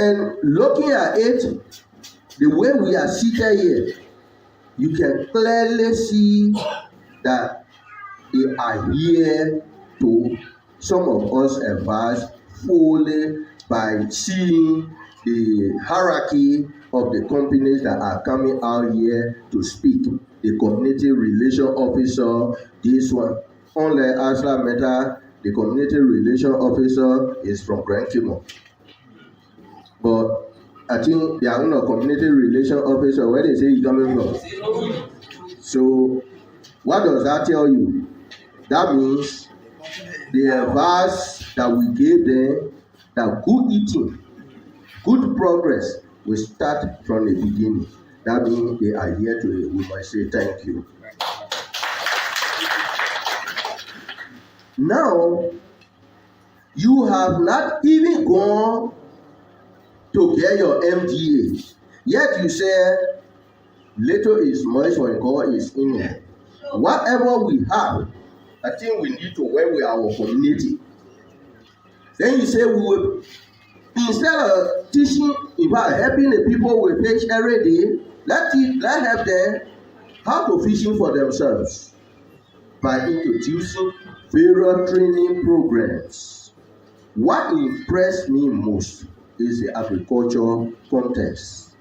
And looking at it, the way we are seated here, you can clearly see that they are here to some of us advise fully by seeing the hierarchy of the companies that are coming out here to speak. The community relation officer, this one. Unlike Asla Meta, the community relation officer is from Grand Timor. But I think they are not community relation officer where they say he's coming from. So what does that tell you? That means the advice that we gave them that good eating, good progress will start from the beginning. That means they are here today. We must say thank you. Now, you have not even gone to get your MDA. Yet you say, little is much when God is in it. Whatever we have, I think we need to work with our community. Then you say we will, instead of teaching about helping the people with fish every day, let help them how to fishing for themselves by introducing various training programs. What impressed me most is the agriculture context.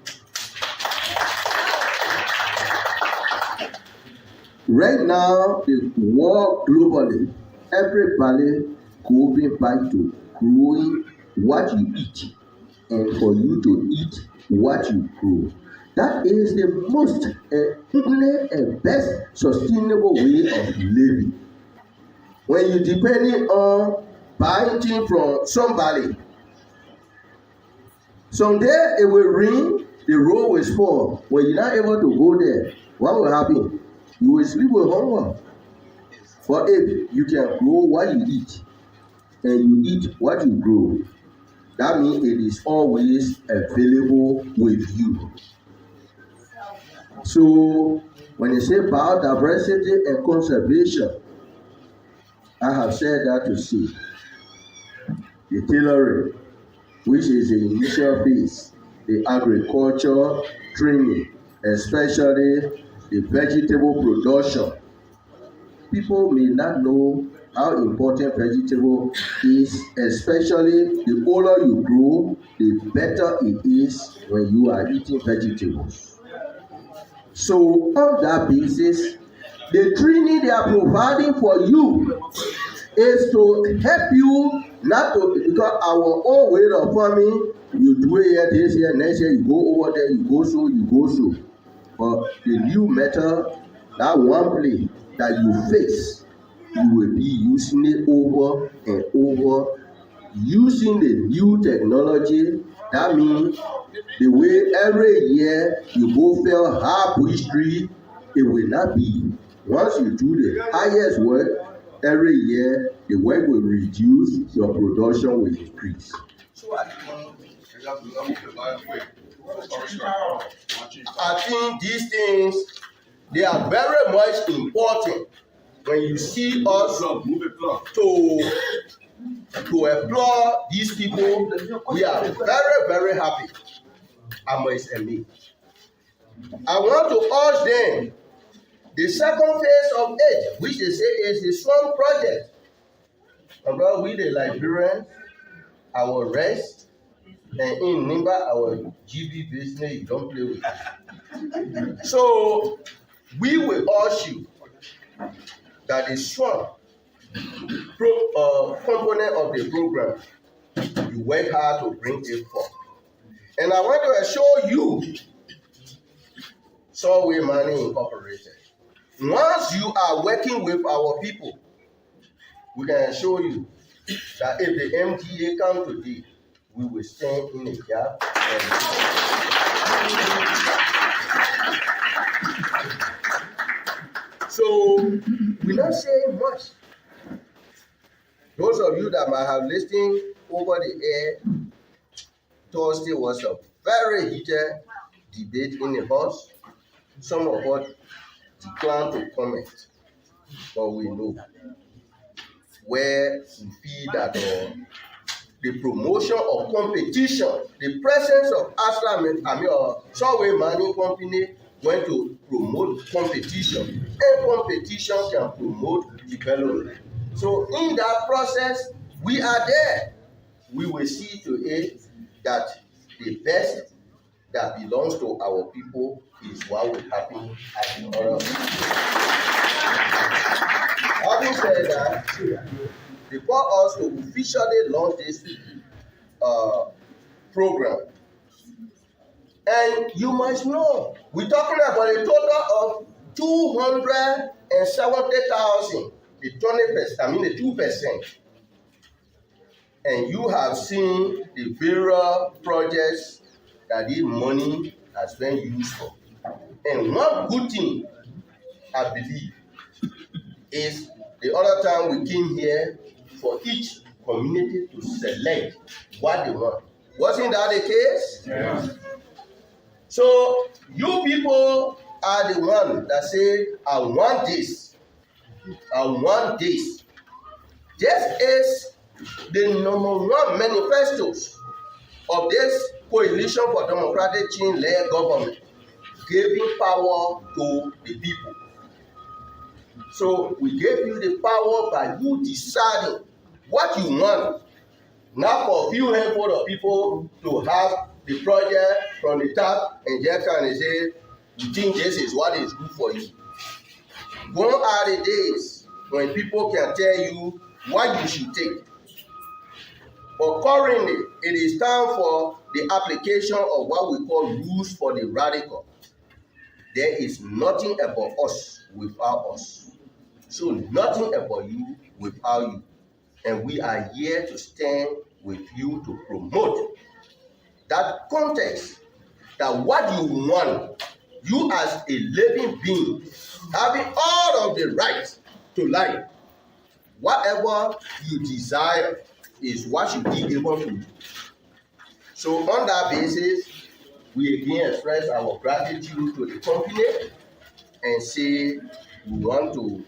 Right now, the world globally, everybody going back to growing what you eat and for you to eat what you grow. That is the most and best sustainable way of living. When you depending on buying things from somebody, someday it will rain, the road will fall. When you're not able to go there, what will happen? You will sleep with hunger. But if you can grow what you eat, and you eat what you grow, that means it is always available with you. So when you say biodiversity and conservation, I have said that to see the tailoring, which is the initial phase, the agriculture training, especially the vegetable production. People may not know how important vegetable is, especially the older you grow, the better it is when you are eating vegetables. So on that basis, the training they are providing for you is to help you not to, because our own way of farming, you do it here, this year, next year, you go over there, you go so. But the new method, that one place that you face, you will be using it over and over, using the new technology. That means the way every year you go fill half history, it will not be. Once you do the highest work, every year the work will reduce, your production will increase. I think these things, they are very much important when you see us to employ these people. We are very, very happy. I must admit. I want to urge them, the second phase of it, which they say is the Swan project. Although we the Liberians, our rest, and in Nimba, our GB business, you don't play with it. So we will urge you that the Swan component of the program, you work hard to bring it forth. And I want to assure you, Solway Mining Incorporated, once you are working with our people, we can assure you that if the MTA come today, we will stand in the gap. So we're not saying much. Those of you that might have listened over the air, Thursday was a very heated debate in the house. Some of us declined to comment, but we know where we feel that the promotion of competition. The presence of Solway Mining Company went to promote competition, and competition can promote development. So in that process, we are there. We will see to it that the best that belongs to our people is what will happen at the other. Having said that, before us to officially launch this program, and you must know, we're talking about a total of 270,000, the 20%, the 2%. And you have seen the various projects that this money has been used for. And one good thing, I believe, is the other time we came here for each community to select what they want. Wasn't that the case? Yeah. So you people are the one that say, I want this. I want this. This is the #1 manifestos of this coalition for democratic change-led government, giving power to the people. So we gave you the power by you deciding what you want. Not for a few handful of people to have the project from the top and just kind of say, you think this is what is good for you. Gone are the days when people can tell you what you should take. But currently, it is time for the application of what we call rules for the radical. There is nothing about us without us. So nothing about you without you. And we are here to stand with you to promote that context, that what you want, you as a living being, having all of the rights to life, whatever you desire is what should be given to you. So on that basis, we again express our gratitude to the company and say we want to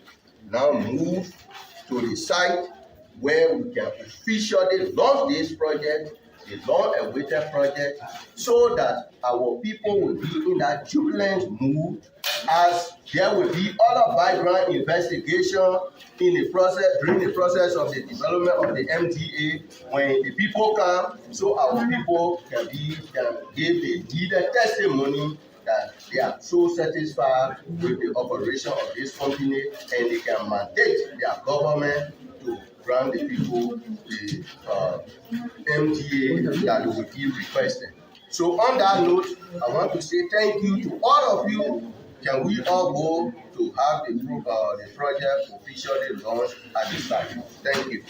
now move to the site where we can officially launch this project, the long-awaited project, so that our people will be in that jubilant mood as there will be other background investigation in the process, during the process of the development of the MDA, when the people come, so our people can give the needed testimony that they are so satisfied with the operation of this company, and they can mandate their government to grant the people the MDA that they will be requesting. So on that note, I want to say thank you to all of you. Can we all go to have the project officially launched at the site? Thank you.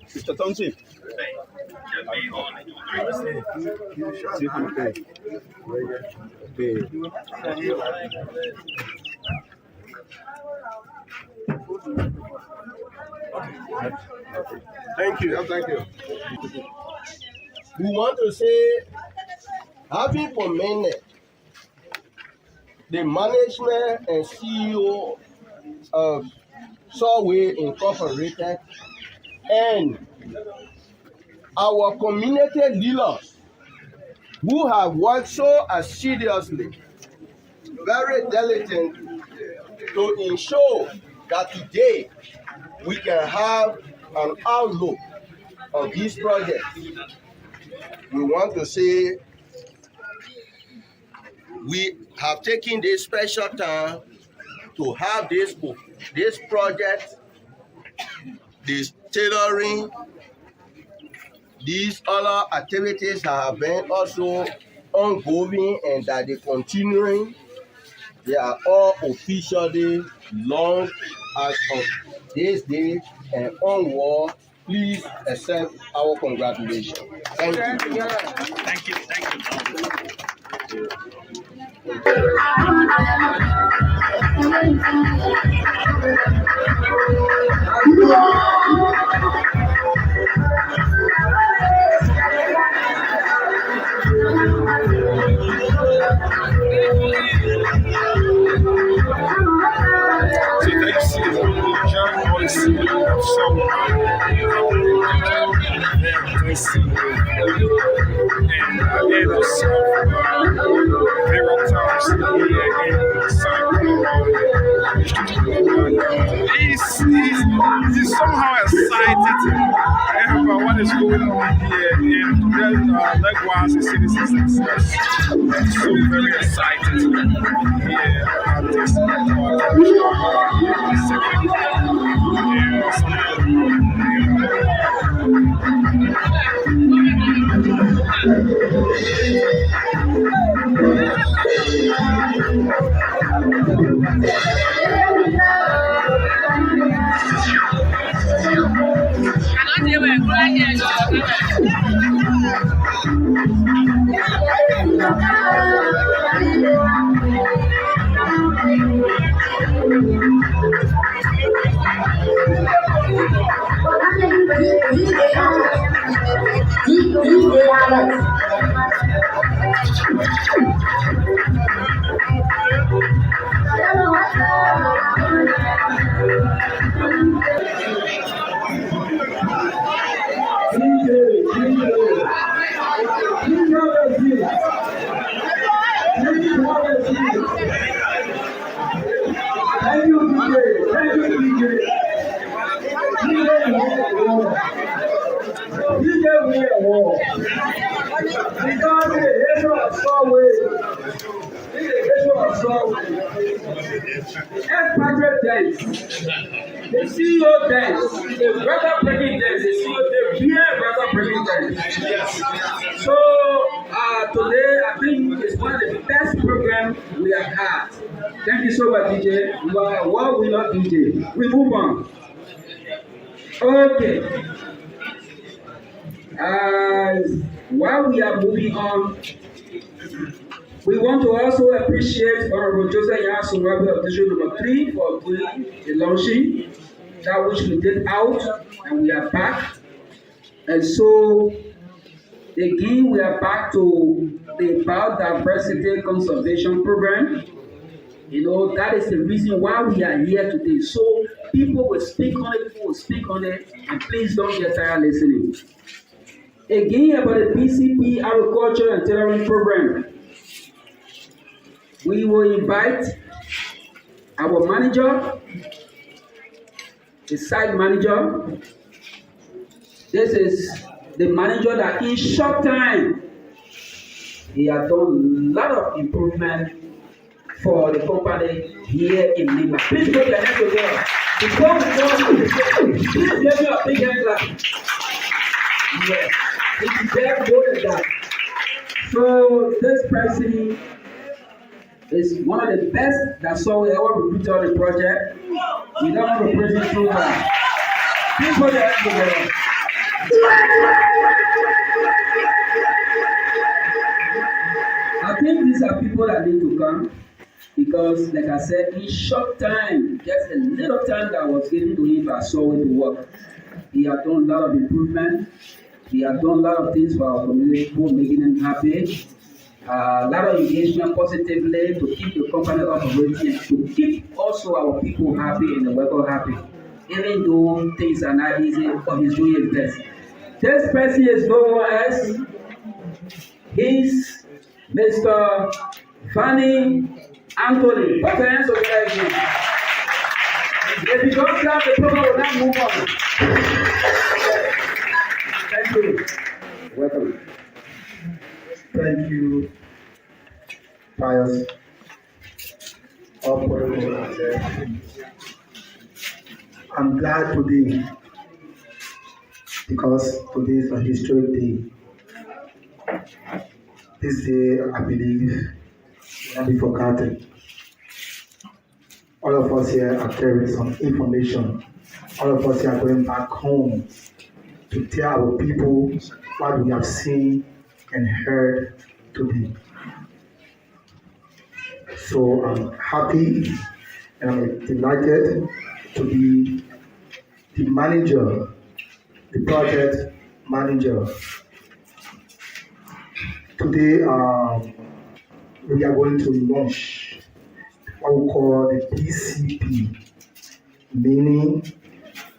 Mr. Thompson. Thank you. Thank you. We want to say, having commended the management and CEO of Solway Incorporated and our community leaders who have worked so assiduously, very diligently, to ensure that today we can have an outlook on this project. We want to say we have taken this special time to have this project, this tailoring, these other activities that have been also ongoing and that they're continuing. They are all officially launched as of this day and onward. Please accept our congratulations. Thank you. Thank you. Thank you. this and then also various times here in he's somehow excited about what is going on here, and likewise the citizens themselves so very excited here about this The CEO dance, the record-breaking dance, the CEO, the beer record-breaking dance. So today, I think it's one of the best programs we have had. Thank you so much, DJ. Well, we not DJ. We move on. Okay. While we are moving on, we want to also appreciate Honorable Joseph Yasunwabe of District Number 3 for doing the launching, that which we did out, and we are back. And so, again, we are back to the biodiversity conservation program. You know, that is the reason why we are here today. So, people will speak on it, and please don't get tired listening. Again, about the PCP Agriculture and Tailoring Program. We will invite our manager, the site manager. This is the manager that in short time, he has done a lot of improvement for the company here in Nimba. Please put your hands together. Before we go, please give me a big hand clap. Yes, it's very good at that. So this person is one of the best that Solway ever recruited on the project. We don't have a president so far. Please put your hands together. I think these are people that need to come because, like I said, in short time, just a little time that was given to him by Solway to work, he has done a lot of improvement. He has done a lot of things for our community, making them happy. A lot of engagement positively to keep the company operating, to keep also our people happy and the worker happy. Even though things are not easy, but he's doing his best. This person is no one else. He's Mr. Fanny Anthony. Put your hands together again. If you don't clap, the program will not move on. Thank you. Welcome. Thank you, Pius. I'm glad today because today is a historic day. This day, I believe, will not be forgotten. All of us here are carrying some information. All of us here are going back home to tell our people what we have seen and heard today. So I'm happy and I'm delighted to be the manager, the project manager. Today we are going to launch what we call the PCP, meaning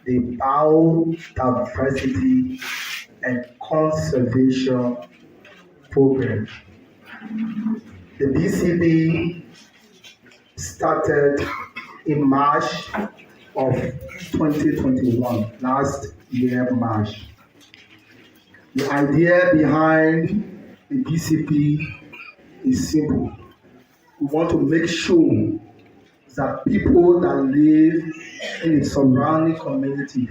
the Biodiversity and conservation program. The BCP started in March of 2021, last year March. The idea behind the BCP is simple. We want to make sure that people that live in the surrounding community,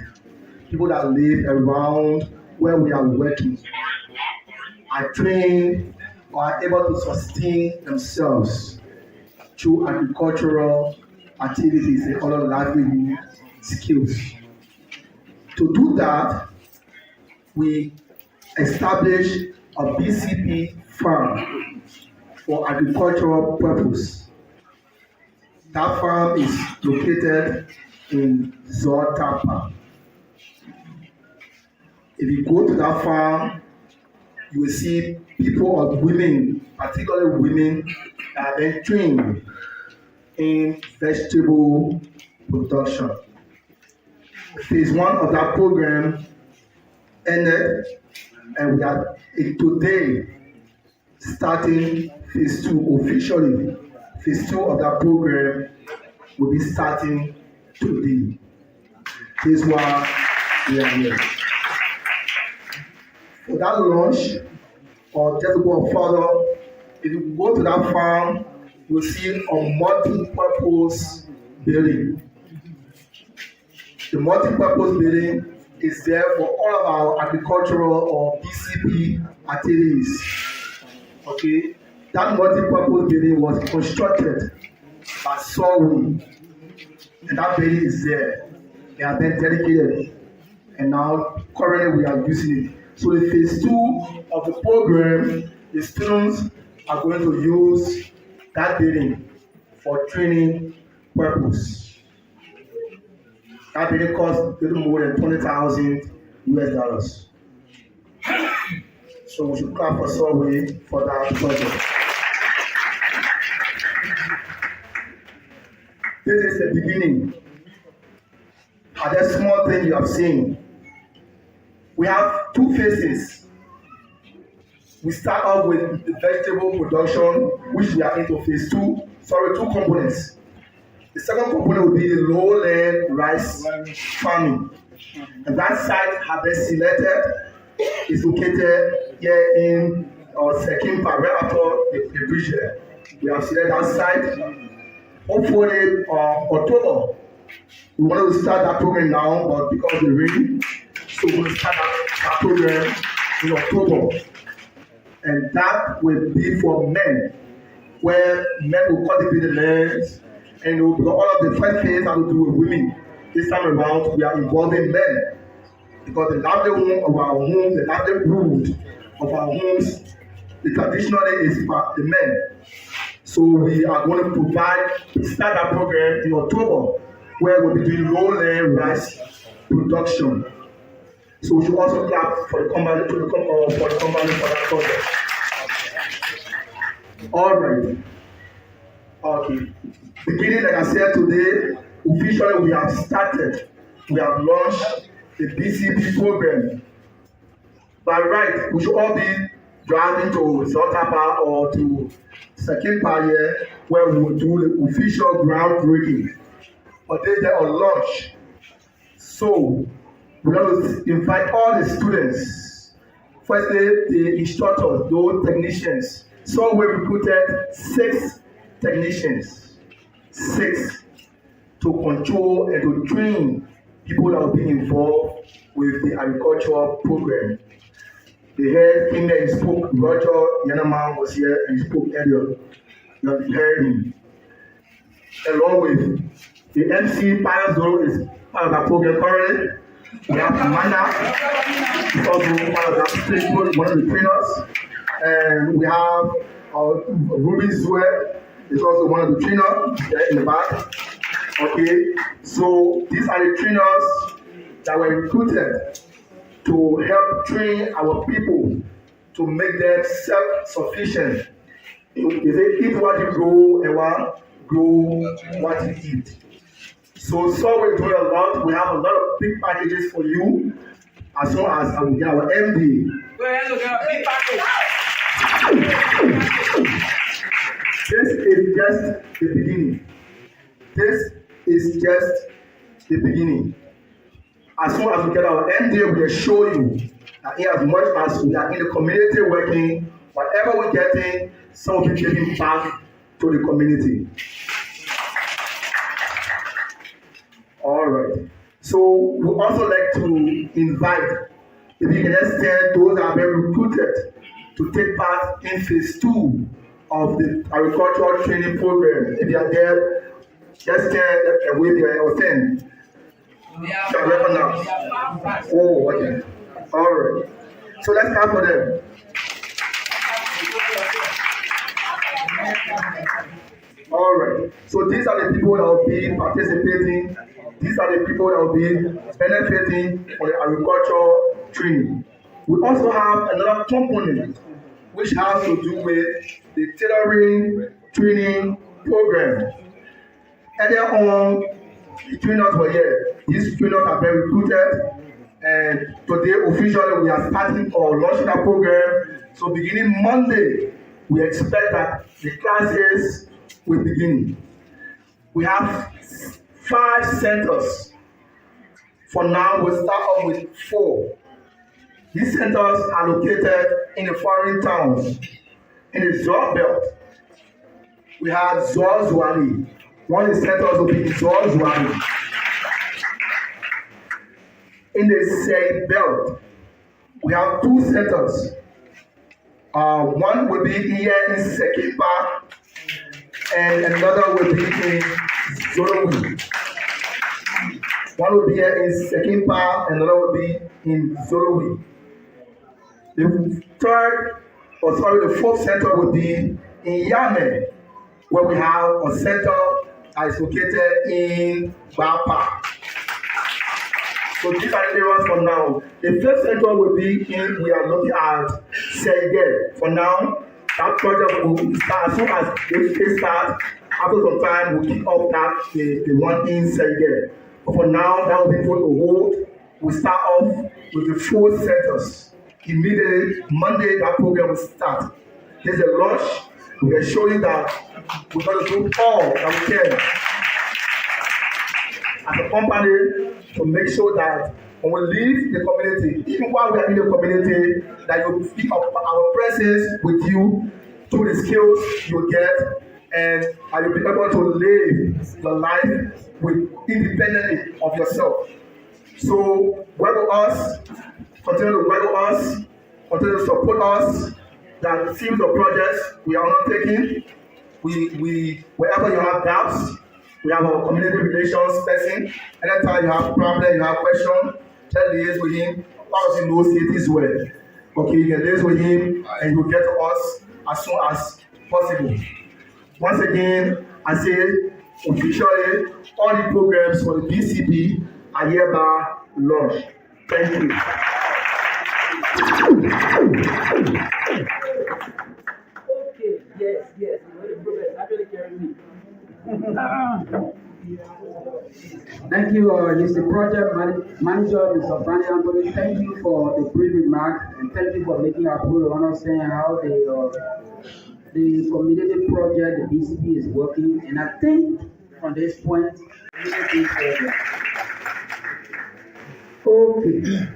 people that live around where we are working, are trained or are able to sustain themselves through agricultural activities and other livelihood skills. To do that, we established a BCP farm for agricultural purpose. That farm is located in Zolowee. If you go to that farm, you will see people or women, particularly women, that are then trained in vegetable production. Phase 1 of that program ended, and we are today starting phase 2 officially. Phase 2 of that program will be starting today. This is why we are here. For that launch, or just to go further, if you go to that farm, you will see a multi-purpose building. The multi-purpose building is there for all of our agricultural or BCP activities. Okay, that multi-purpose building was constructed by Solway, and that building is there. They have been dedicated, and now currently we are using it. So the phase 2 of the program, the students are going to use that building for training purpose. That building costs a little more than $20,000 US. So we should clap for Solway for that project. This is the beginning. And the small thing you have seen. We have 2 phases. We start off with the vegetable production, which we are into phase 2. 2 components. The second component will be the lowland rice farming. And that site has been selected. It's located here in Sekimpa, right after the bridge there. We have selected that site. Hopefully, October. We wanted to start that program now, but because of the rain, so we're going to start that program in October. And that will be for men, where men will cultivate the lands, and all of the first things have to do with women. This time around, we are involving men, because the livelihood of our homes, the livelihood of our homes, traditionally is for the men. So we are going to start that program in October, where we'll be doing lowland rice production. So we should also clap for the company for that project. All right. Okay. Beginning, like I said today, officially we have started. We have launched the BCP program. By right, we should all be driving to Zolowee or to Sekimpa here, where we will do the official groundbreaking. But they are on launch. So we're going to invite all the students. Firstly, the instructors, those technicians. So we recruited 6 technicians, 6 to control and to train people that will be involved with the agricultural program. The head female spoke, Roger Yanaman was here and spoke earlier. You have heard him. Along with the MC Payazoro is part of that program currently. We have Amanda, is also part of that, one of the trainers. And we have Ruby Zue, is also one of the trainers there in the back. Okay, so these are the trainers that were recruited to help train our people to make them self-sufficient. They say, eat what you grow and grow what you eat. So we're doing a lot. We have a lot of big packages for you. As soon as I will get our MD This is just the beginning. This is just the beginning. As soon as we get our end day, we will show you that as much as we are in the community working, whatever we get in, some will be giving back to the community. All right. So we also like to invite, if you can just tell those that are being recruited to take part in phase 2 of the agricultural training program. If you are there, just tell with your attend. Shall we now? Oh, okay. All right. So let's start for them. All right. So these are the people that will be participating. These are the people that will be benefiting from the agricultural training. We also have another component which has to do with the tailoring training program. Earlier on, the trainers were here. These trainers have been recruited, and today officially we are starting or launching that program. So beginning Monday, we expect that the classes will begin. We have 5 centers. For now, we'll start off with 4. These centers are located in the foreign towns. In the Zor belt, we have Zolowee. One of the centers will be in Zolowee. In the Say belt, we have 2 centers. One will be here in Sekipa, and another will be in Zolowee. One will be here in Sekipa, and another will be in Zolowee. The fourth center will be in Yame, where we have a center that is located in Bapa. So these are the areas for now. The first center will be in, we are looking at Sege. For now, that project will start as soon as they start. After some time, we'll kick off that the one in Sege. But for now, that will be put on hold. We'll start off with the 4 centers. Immediately, Monday, that program will start. There's a launch. We can show you that we're going to do all that we can as a company to make sure that when we leave the community, even while we are in the community, that you feel our presence with you through the skills you get, and you'll be able to live your life with independently of yourself. So work with us, continue to work with us, continue to support us. That series of projects we are undertaking. We wherever you have doubts, we have our community relations person. Anytime you have problem, you have question, just liaise with him. As he knows it is well. Okay, you can liaise with him and he will get to us as soon as possible. Once again, I say officially, all the programs for the BCB are hereby launched. Thank you. Okay, yes. Actually carry me. Thank you, Mr. Project Manager, Mr. Brandon Anthony. Thank you for the brief remark, and thank you for making our people understand how the community project, the BCP, is working. And I think from this point, okay.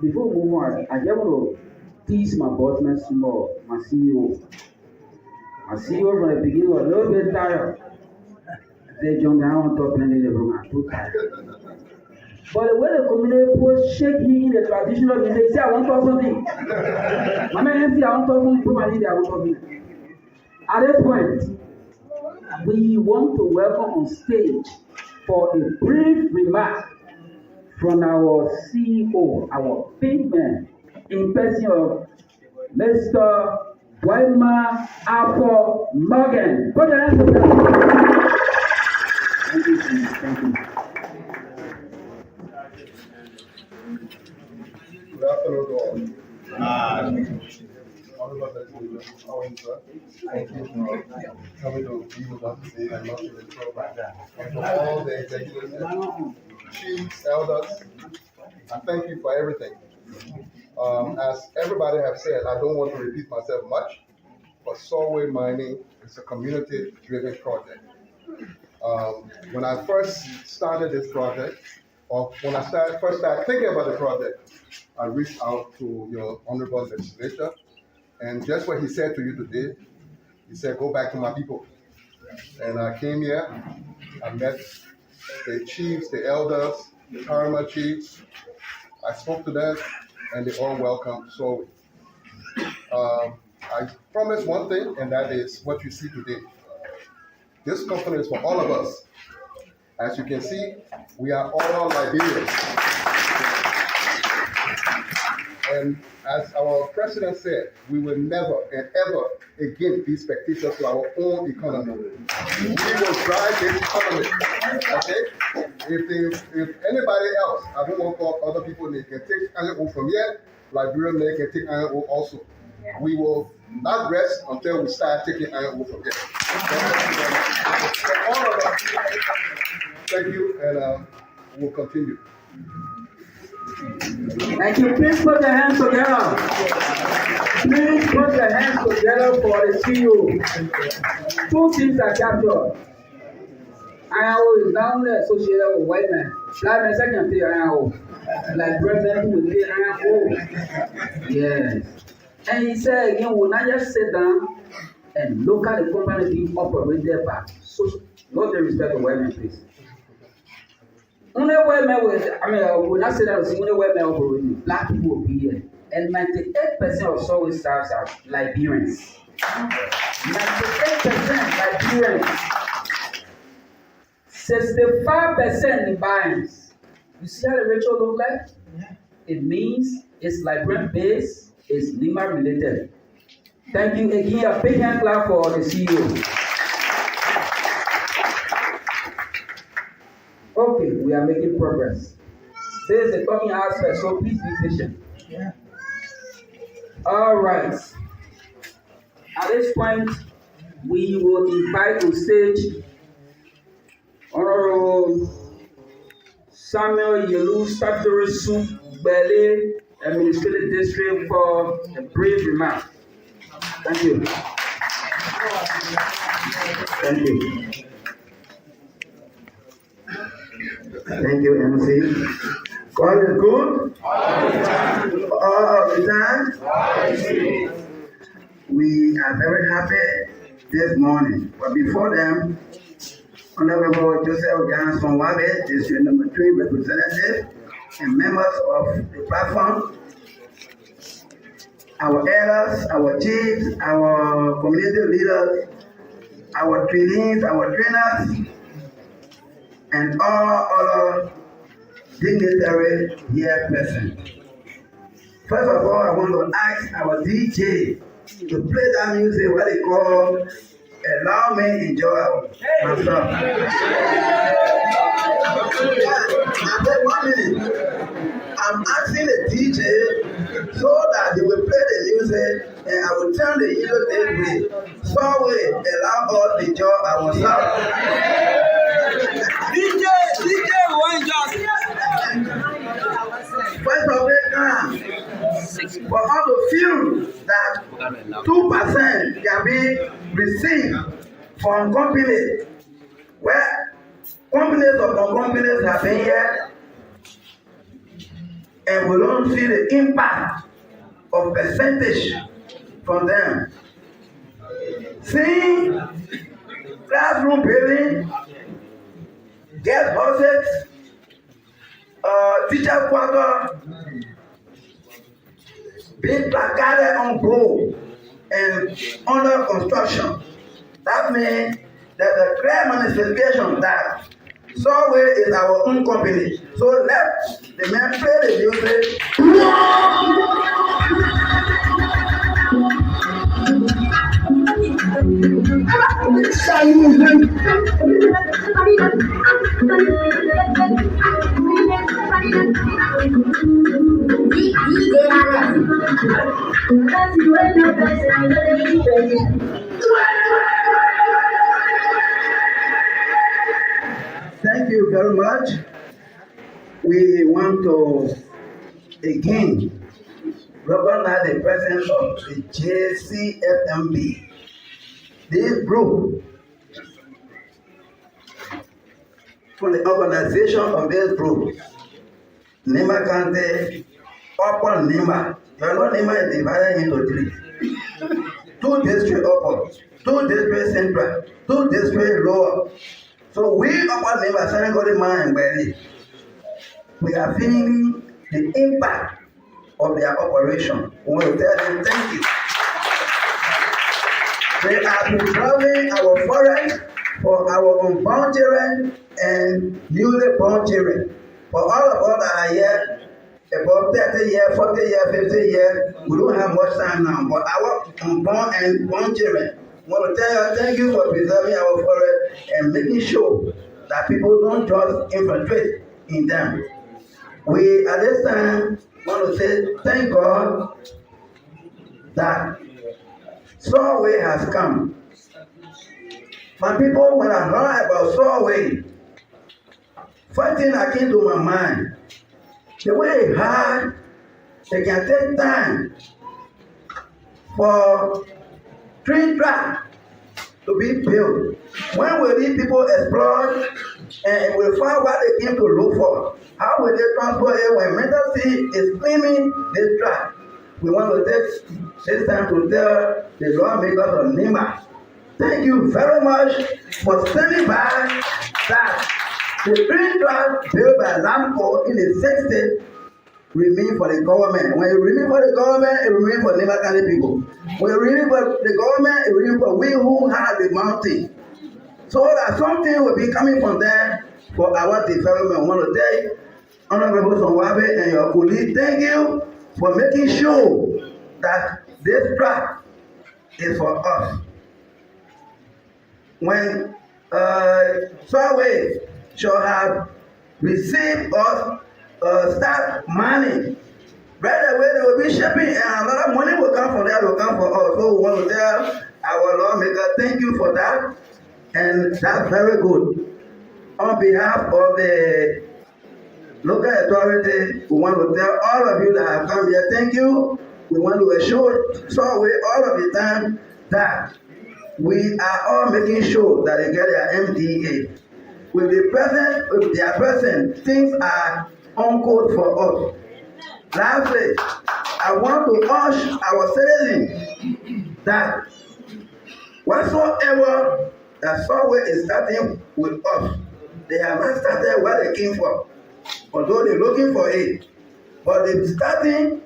Before we move on, I just want to tease my boss, my CEO. My CEO from the beginning was a little bit tired. They jumped down on top and they were too tired. But the way the community post shake me in the traditional way, they say, I want to talk something. My man say, I want to talk something. Put my leader, I want to talk something. At this point, we want to welcome on stage for a brief remark from our CEO, our big man, in person of Mr. Waima Afo Morgan. Put your hands together. Thank you. Good afternoon to all. Thank you for coming to be with us today and launching the program. And for all the executives, chiefs, elders, I thank you for everything. As everybody have said, I don't want to repeat myself much, but Solway Mining is a community-driven project. When I first started this project, or when I first started thinking about the project, I reached out to your honorable legislature, and just what he said to you today, he said, go back to my people. And I came here, I met the chiefs, the elders, the paramount chiefs. I spoke to them, and they all welcomed Solway. I promise one thing, and that is what you see today. This company is for all of us. As you can see, we are all Liberians. And as our president said, we will never and ever again be spectators to our own economy. We will drive this economy. Okay? If anybody else, I don't want to call other people, they can take iron ore from here, Liberia they can take iron ore also. We will not rest until we start taking iron ore from here. So all of us, thank you, and we'll continue. Thank you. Please put your hands together. Please put your hands together for the CEO. Two things are captured. Iron ore is not only associated with white men. Black men second say iron ore. Like president will say iron ore. Yes. And he said again, we'll not just sit down and look at the company being operated by social. Not the respect of white men, please. Only white men will not say that only white men operating. Black people will be here. And 98% of Solway staffs are Liberians. 98% Liberians. 65% Liberians. You see how the ratio look like? Yeah. It means it's Liberian based, it's Nimba related. Thank you again. A big hand clap for the CEO. Okay, we are making progress. This is the talking aspect, so please be patient. Yeah. All right. At this point, we will invite on stage Honorable Samuel Yelu, Statutory Soup Bele, Administrative District, for a brief remark. Thank you. Thank you. Thank you, MC. God is good all of the time. We are very happy this morning. But before them, Honorable Joseph Johnson Wabe, District Number 3 representative, and members of the platform, our elders, our chiefs, our community leaders, our trainees, our trainers, and all other dignitaries here present. First of all, I want to ask our DJ to play that music, what they call Allow Me Enjoy Myself. After 1 minute, I'm asking the DJ so that he will play the music and I will turn the user this way. So we allow us to enjoy ourselves. DJ, one just. First of all, for all the few that 2% can be received from companies, where companies upon companies have been here, and we don't see the impact of percentage from them. Seeing classroom building, guest houses, teacher quarter being placarded on gold and under construction. That means there's a clear manifestation that Solway is our own company. So let the men play the music. Thank you very much. We want to again recognize the presence of the JCFMB. This group, from the organization of this group, Nimba County, Upper Nimba. You know Nimba is divided into three. 2 districts upper, 2 districts central, 2 districts lower. So we Upper Nimba, Senegal Mine, Berry, we are feeling the impact of their operation. We want to tell them thank you. They are preserving our forest for our unborn children and newly born children. For all of us that are here, about 30 years, 40 years, 50 years, we don't have much time now. But our unborn and born children, we want to tell you thank you for preserving our forest and making sure that people don't just infiltrate in them. We at this time want to say thank God that Solway has come. My people, when I heard about Solway, first thing that came to my mind, the way hard they can take time for train track to be built. When will these people explore and will find what they came to look for? How will they transport it when Mental City is claiming this track? We want to take this time to tell the lawmakers of Nimba, thank you very much for standing by that the train track built by Lamco in the 60s remain for the government. When you remain for the government, it remain for Nimba County people. When you remain for the government, it remain for we who have the mountain. So that something will be coming from there for our development. I want to tell Honorable Solway and your colleagues, thank you for making sure that this track is for us. When Solway shall have received us start mining, right away they will be shipping and a lot of money will come from there, will come for us. So we want to tell our lawmaker, thank you for that, and that's very good. On behalf of the local authority, we want to tell all of you that have come here, thank you. We want to assure Solway all of the time that we are all making sure that they get their MDA. With the present, with their present, things are on code for us. Lastly, I want to urge our citizens that whatsoever that Solway is starting with us, they have not started where they came from, although they're looking for it. But they're starting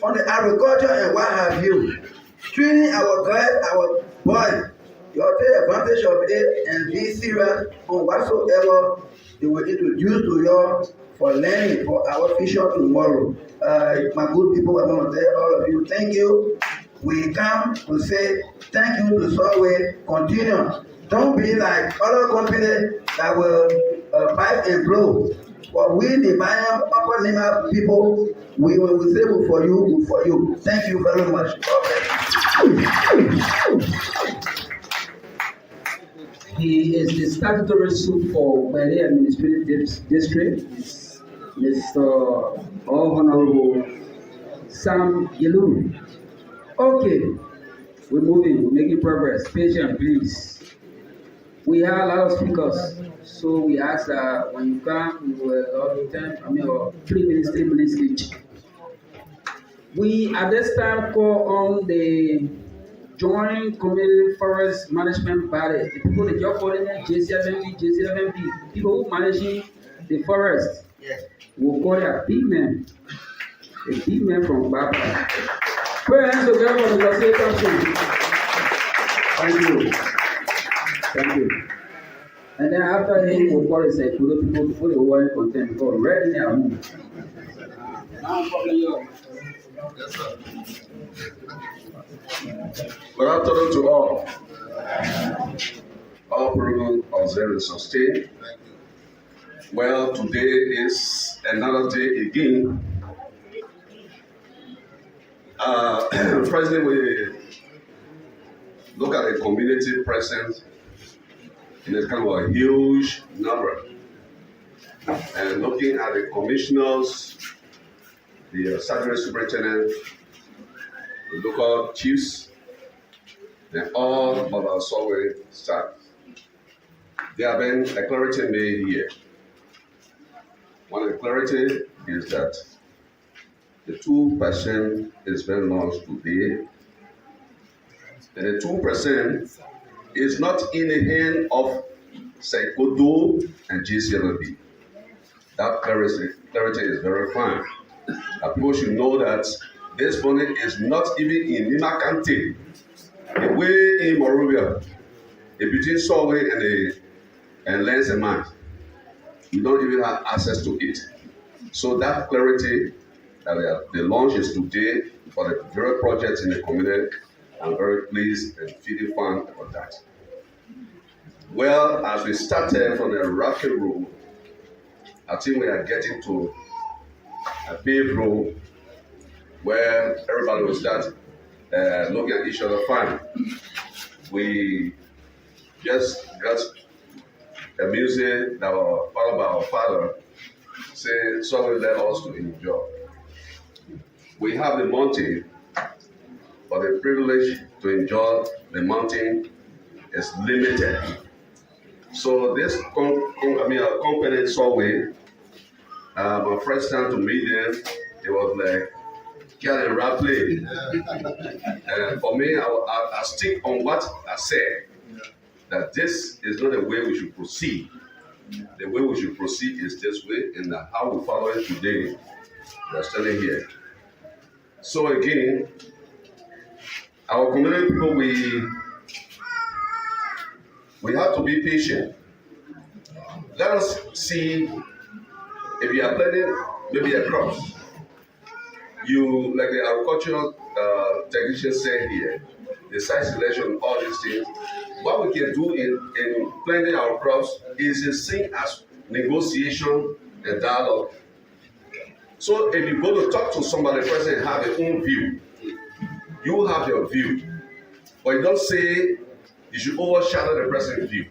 on the agriculture and what have you, treating our girls, our boys. You take advantage of it and be serious on whatsoever they will introduce to you for learning for our future tomorrow. My good people, I want to tell all of you, thank you. We come to say thank you to Solway. Continue. Don't be like other companies that will bite and blow. But we, the Upper Nimba people, we will say for you, for you. Thank you very much. He is the statutory suit for Berry Administrative District, Mr. Honorable Sam Yelu. Okay, we're moving, we're making progress. Patient, please. We have a lot of speakers, so we ask that when you come, you will 3 minutes each. We at this time call on the Joint Community Forest Management Body, the people that you're calling them JCFMB, people who managing the forest. Yes. We'll call it a big man from Baba. Put your hands together for the negotiation. Thank you. And then after him, we'll call it say, people before the world content, because right in our move. Now I'm calling you. Yes, sir. Good afternoon to all. All program observed and sustained. Well, today is another day again. President, we look at the community present in a kind of a huge number. And looking at the commissioners the surgery superintendent, the local chiefs, and all of our Solway staff. There have been a clarity made here. One of the clarity is that the 2% is being launched today. And the 2% is not in the hand of Sekodo and GCLB. That clarity is very fine. People should know that this money is not even in Nimba County. The way in Monrovia, between Solway and Lens and Mines, we don't even have access to it. So that clarity that the launch is today for the very projects in the community, I'm very pleased and feeling fun about that. Well, as we started from the rocky road, I think we are getting to a paved road where everybody will start looking at each other fine. We just got a music that was followed by our father saying, "So let us to enjoy." We have the mountain, but the privilege to enjoy the mountain is limited. So this company Solway, my first time to meet them, it was like get a rap play. For me, I stick on what I said, that this is not the way we should proceed. The way we should proceed is this way, and how we follow it today, we are standing here. So again, our community people, we have to be patient. Let us see if you are planting maybe a crop. You, like the agricultural technician said here, the site selection, all these things. What we can do in planting our crops is the same as negotiation and dialogue. So if you go to talk to somebody, the person have their own view. You have your view, but you don't say you should overshadow the person's view.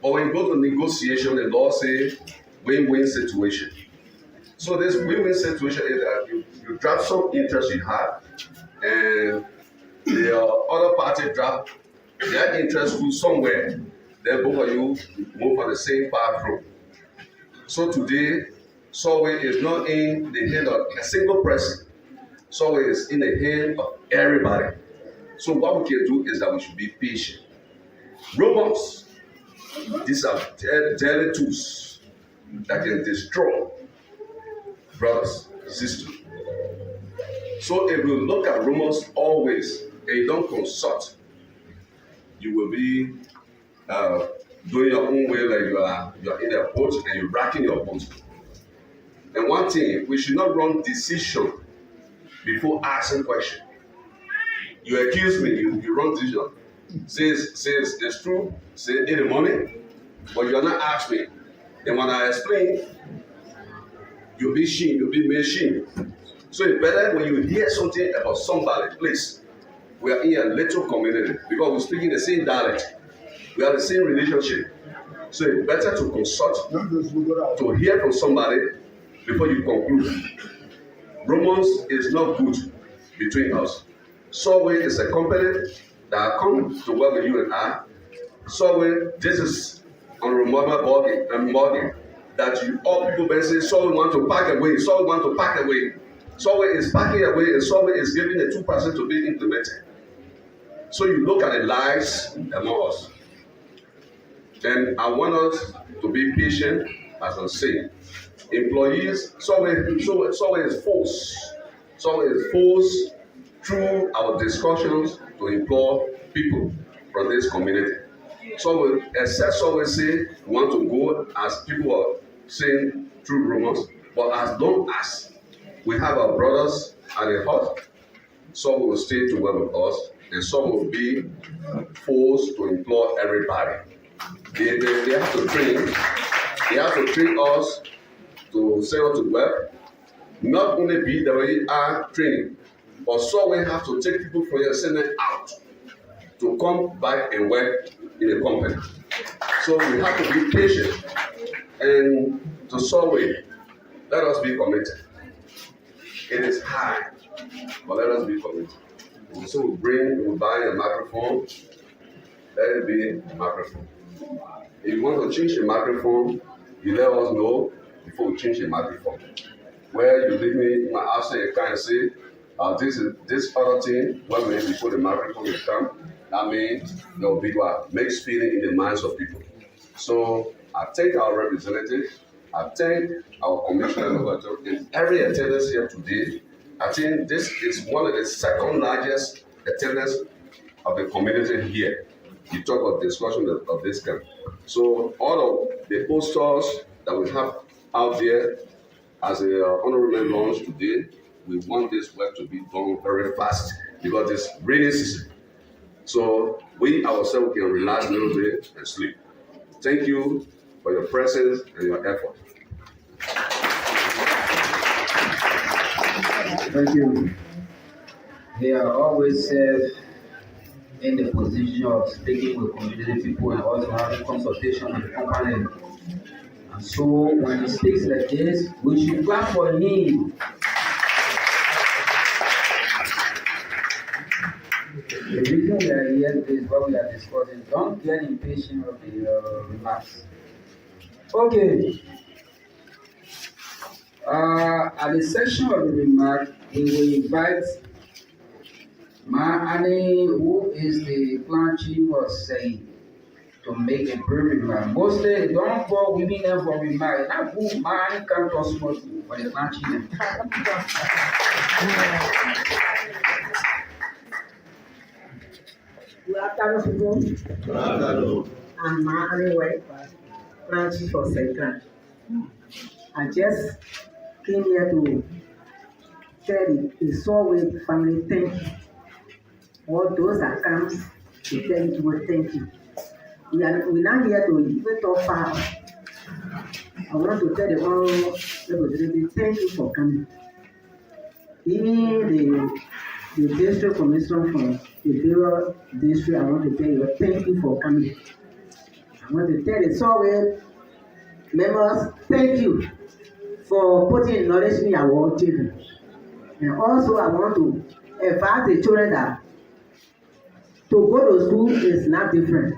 But when you go to negotiation, the law says win-win situation. So this win-win situation is that you drop some interest you have, and the other party drop their interest to somewhere. Then both of you move on the same path road. So today, Solway is not in the hand of a single person. Solway is in the hand of everybody. So what we can do is that we should be patient. Robots, these are deadly tools that can destroy brothers, sisters. So if you look at rumors always and you don't consult, you will be doing your own way, like you are in a boat and you're racking your boat. And one thing, we should not run decision before asking question. You accuse me, you run decision. Says it's true, say in the morning, but you're not asking me. And when I explain, you'll be made shame. So it's better when you hear something about somebody, please. We are in a little community because we're speaking the same dialect. We have the same relationship. So it's better to consult, to hear from somebody before you conclude. Romance is not good between us. Solway is a company that come to work with you and I. Solway, this is unremarkable body that you all people been saying Solway want to pack away, Solway want to pack away. Solway is packing away and Solway is giving the 2% to be implemented. So you look at the lives among us. And I want us to be patient, as I'm saying. Employees, Solway is forced. Solway is forced through our discussions to employ people from this community. So except Solway say we want to go as people are saying through rumors, but as long as we have our brothers at the heart, some will stay to work with us, and some will be forced to employ everybody. They have to train. They have to train us to send us to work. Not only be the way we are training, but so we have to take people from here, send them out to come back and work in the company. So we have to be patient, and to Solway, let us be committed. It is high, but let us be committed. So we'll buy a microphone. Let it be a microphone. If you want to change the microphone, you let us know before we change the microphone. Where you leave me in my absence, you can say, this other thing, when we before the microphone will come, that means there will be what makes feeling in the minds of people. So I thank our representatives, I thank our commissioner in every attendance here today. I think this is one of the second largest attendance of the community here. You talk of discussion of this kind. So all of the posters that we have out there as a honorable launch today, we want this work to be done very fast because it's rainy season. So we ourselves can relax a little bit and sleep. Thank you for your presence and your effort. Thank you. They are always in the position of speaking with community people and also having consultation with the company. And so when he speaks like this, we should clap for him. The reason we are here is what we are discussing. Don't get impatient of the remarks. Okay. At the section of the remark, we will invite Annie, who is the clan chief of Say, to make a brief remark. Mostly, don't go women there for remark. Now, who man can talk small for the clan chief? Good afternoon, people. Good afternoon. I'm anyway, clan chief of Say Clan. I just came here to tell the Solway family thank you. All those that comes to tell you thank you. We're not here to even talk far. I want to tell the whole representative thank you for coming. Even the district commission from the Liberia district, I want to tell you thank you for coming. I want to tell the Solway members thank you for putting knowledge in our children. And also I want to advise the children that to go to school is not different.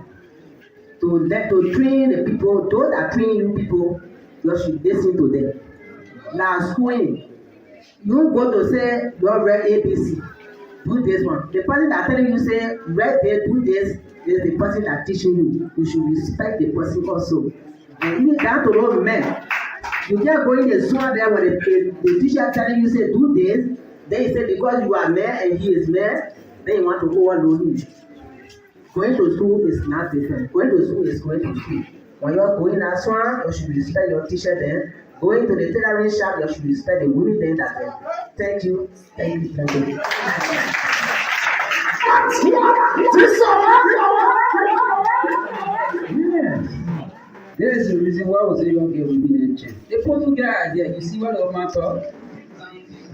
To train the people, those that train you people, you should listen to them. Now schooling, you go to say you read ABC, do this one. The person that telling you say read this, do this, is the person that teaching you. You should respect the person also. And even down to those men, you just go in the zone there where the teacher telling you say do this, then you say because you are man and he is man, then you want to overload him. Going to school is not different. Going to school is going to school. When you're going that one, you should respect your teacher then. Going to the tailoring shop, you should respect the women then that then. Thank you. Thank you. Thank you. Yes. There is a reason why was they don't give women a chance. They put together idea. You see what the man talk?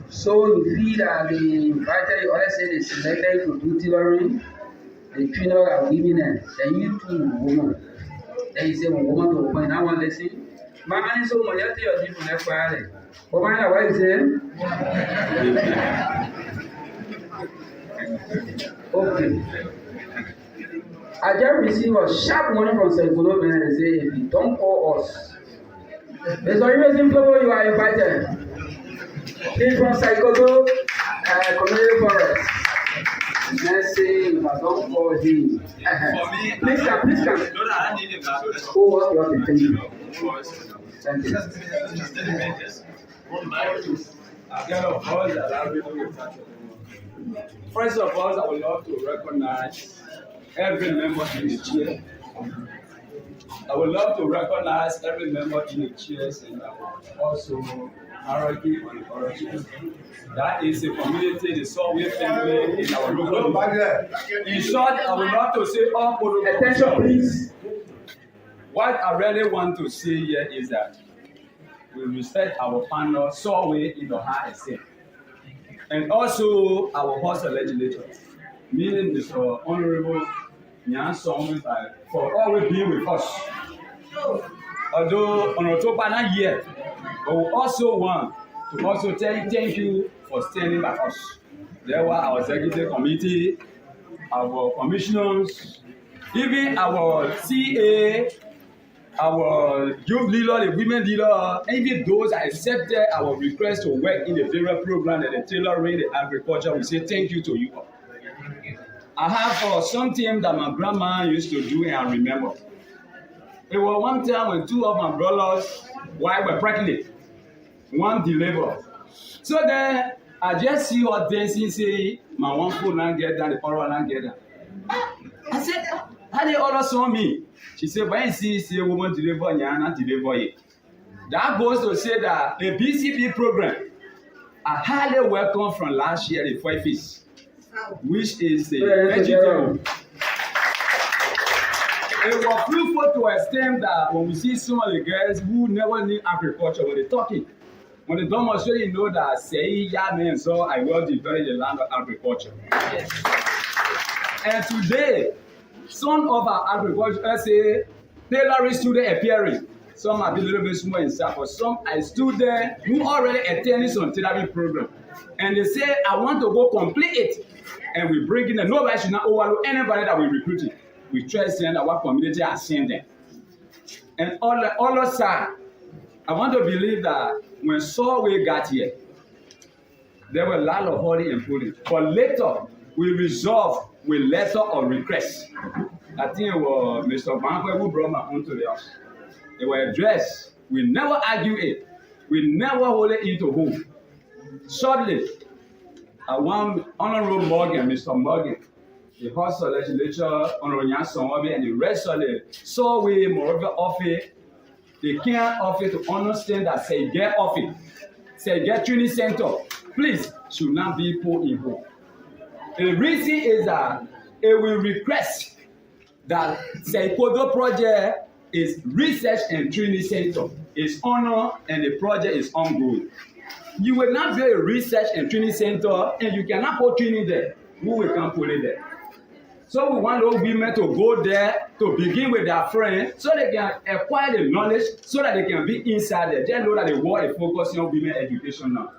So you feel that they invited you, or say they selected you to do tailoring. The trainer are women then you too woman. Then you say woman to woman, I want to listen. My man is so much you tell you from that fire. But man, what is it? Okay. I just received a sharp warning from Psychology and they say if you don't call us, there's a reason people you are invited. He's from Psychology Community Forest. Let's say if I don't call him. Please come. Oh, what you have to thank you. Thank you. First of all, I would love to recognize every member in the chair. I would love to recognize every member in the chairs and also hierarchy on the origin. That is a community, the Solway family in our local. In short, I would love to say all protocol. Attention, please. What I really want to say here is that we respect our partner Solway in the high estate. And also our host legislature, meaning Mr. Honorable Nyan Solway, for always being with us. Although on October not here, but we also want to also thank you for standing by us. There were our executive committee, our commissioners, even our CA, our youth leader, the women leader, even those that accepted our request to work in the various program and the tailoring, the agriculture. We say thank you to you all. I have something that my grandma used to do and I remember. It was one time when two of my brothers' wives were pregnant. One delivered. So then I just see her dancing, say, my one foot not get down, the other not get down. I said, how they all saw me? She said, when you see a woman deliver, you not deliver it. That goes to say that the BCP program, I highly welcome from last year, the 5 fish, which is a vegetable. It was fruitful to extent that when we see some of the girls who never knew agriculture, when they're talking, when they demonstrate, you know that say, yeah, man, so I will develop the land of agriculture. Yes. And today, some of our agriculture, let's say, tailoring students appearing. Some are a little bit small in size, but some are students who already attended some tailoring program. And they say, I want to go complete it. And we bring in, nobody should not overlook anybody that we recruiting. We trust them that our community has seen them. And all aside, I want to believe that when Solway got here, there were a lot of holding and pulling. But later, we resolved with letter of request. I think it was Mr. Banque who brought my own to the house. They were addressed. We never argue it. We never hold it into home. Shortly, I want Honorable Morgan, Mr. Morgan, the House of Legislature, Honorable Nyansonwabi, and the rest of the Solway Moreover office, they can't offer to understand that say get office, say get training center, please should not be put in home. The reason is that it will request that say Kodo project is research and training center, is honor and the project is ongoing. You will not build a research and training center and you cannot put training there. Who will come put it there? So we want those women to go there to begin with their friends so they can acquire the knowledge so that they can be inside there. Just know that the world is focusing on women education now.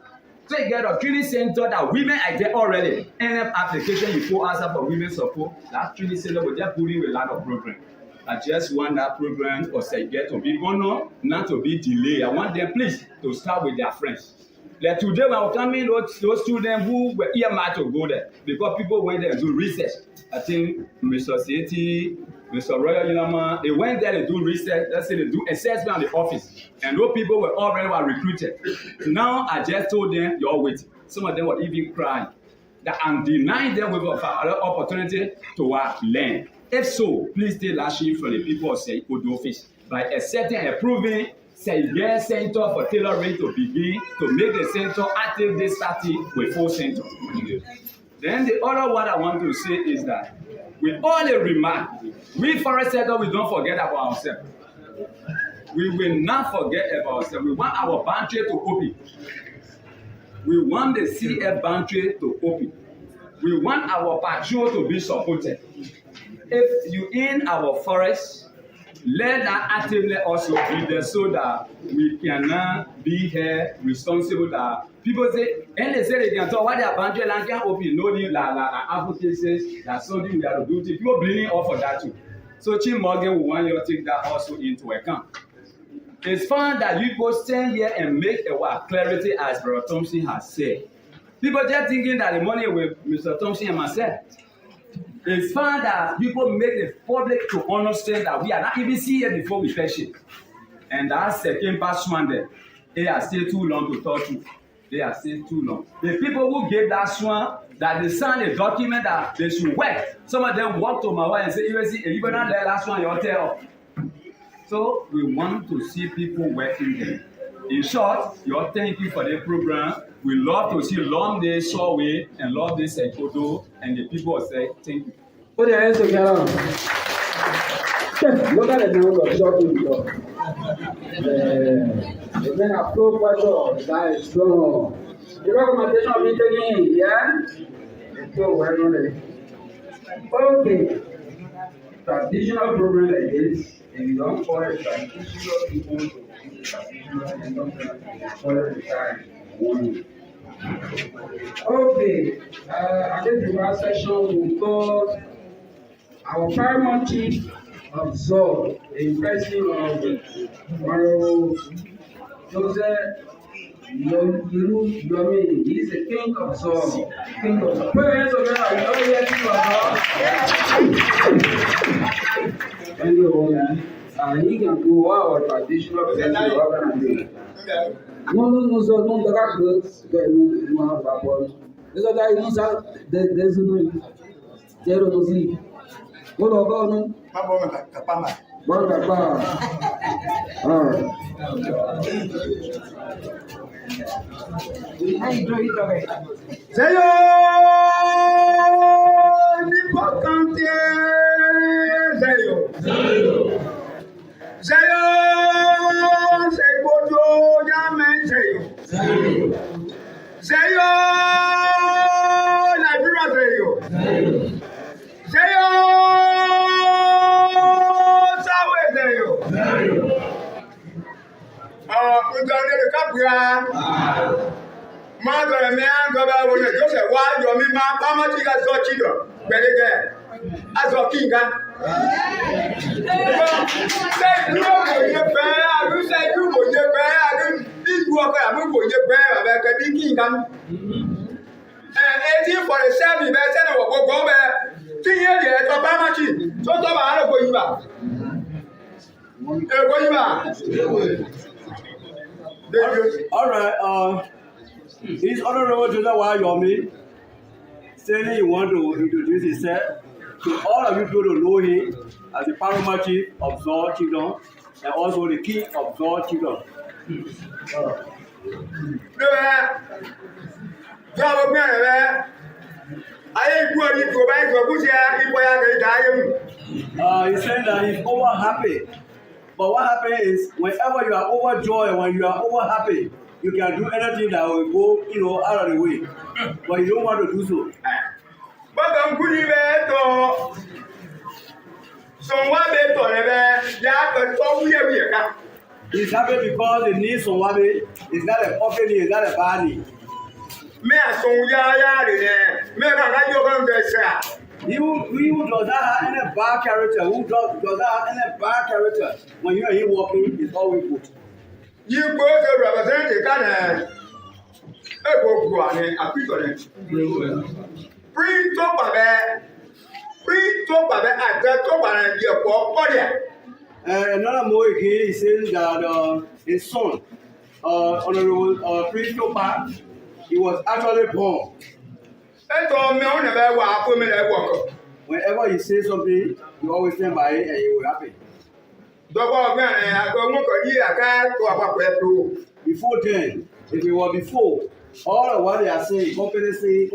So you get a training center that women are there already. NF application you put answer for women support. That training center will just put in with a lot of programs. I just want that program for say get to be honor, not to be delayed. I want them please to start with their friends. Like today when we come in, those students who were earmarked to go there because people went there and do research. I think Mr. Seti, Mr. Royal Yunama, they went there to do research, let's say they do assessment on the office. And those people were already recruited. Now I just told them, you're waiting. Some of them were even crying. That I'm denying them with an opportunity to learn. If so, please take action from the people of Say Kodo office by accepting and approving Say Yes Center for tailoring to begin to make the center active this starting with full center. Then the other one I want to say is that with all the remark, we forest sector, we don't forget about ourselves. We will not forget about ourselves. We want our boundary to open. We want the CF boundary to open. We want our patrol to be supported. If you in our forest, let that actively also be there so that we cannot be here responsible that people say, and they say they can talk what their boundary land can open, no need advocacy, that's something we have to do. People blaming all for that too. So Chief Morgan will want you to take that also into account. It's fun that you go stand here and make a clarity as Brother Thompson has said. People just thinking that the money with Mr. Thompson and myself. It's fun that people make the public to understand that we are not even seeing it before we fetch it. And that second batsman there, they are still too long to talk to. They are still too long. The people who gave that swan, that they signed a document that they should work. Some of them walk to my wife and say, you better not let that swan your tail. So we want to see people working there. In short, your thank you for the program. We love to see long day Solway and love this Kodo, and the people will say thank you. Put your hands together. Look at the number of short people. The men are pro question, that is strong. The recommendation of being taken, yeah? So well known. Okay. Traditional program like this, and you don't call it traditional people to traditional and don't follow the time. Okay, at this last session, we call our paramount chief of Zol, in person of Mario Joseph Yomi. He is the king of Zol. King of Zol. Put your hands together. You know the king of Zol. Thank you, man. He can do our traditional organization. No, so no, there are goods that we have about. There's a guy who's out, there's no zero to see. What about no? What about? All right. Zayo Nimba County, Zayo. Zayo, say Bojo, Yaman, Zayo. Zayo, Liberia, Zayo. Zayo, Solway, Zayo. We're going to Capria. Mother and man, go back with it. Just why you mean, how much you guys got children? Very good. As a king, say, you bear, you say, you will your bear, this worker, I'm going to bear, like a big kingdom. And 1847, the Senate will go back. 3 years, it's a Bamachi. So, I don't go back. All right. His Honorable Zolowee Yomi saying he want to introduce himself to all of you people to know him as the paramount chief of Zol Kingdom and also the king of Zol Kingdom. He said that he's over happy. But what happens is whenever you are overjoyed, when you are over happy, you can do anything that will go, out of the way. But you don't want to do so. But I'm good to He's happy because he needs some wabi. It's not a coffee, it's not a body. He who does not have any bad character, who does not have any bad character, when you and him walking, is always good. You go to represent the Ghana. Another more again, he says that his son, Honorable Prince Topa, he was actually born. Whenever he says something, you always stand by it and you will happy. Before then, if it was before, all of what they are saying, company say,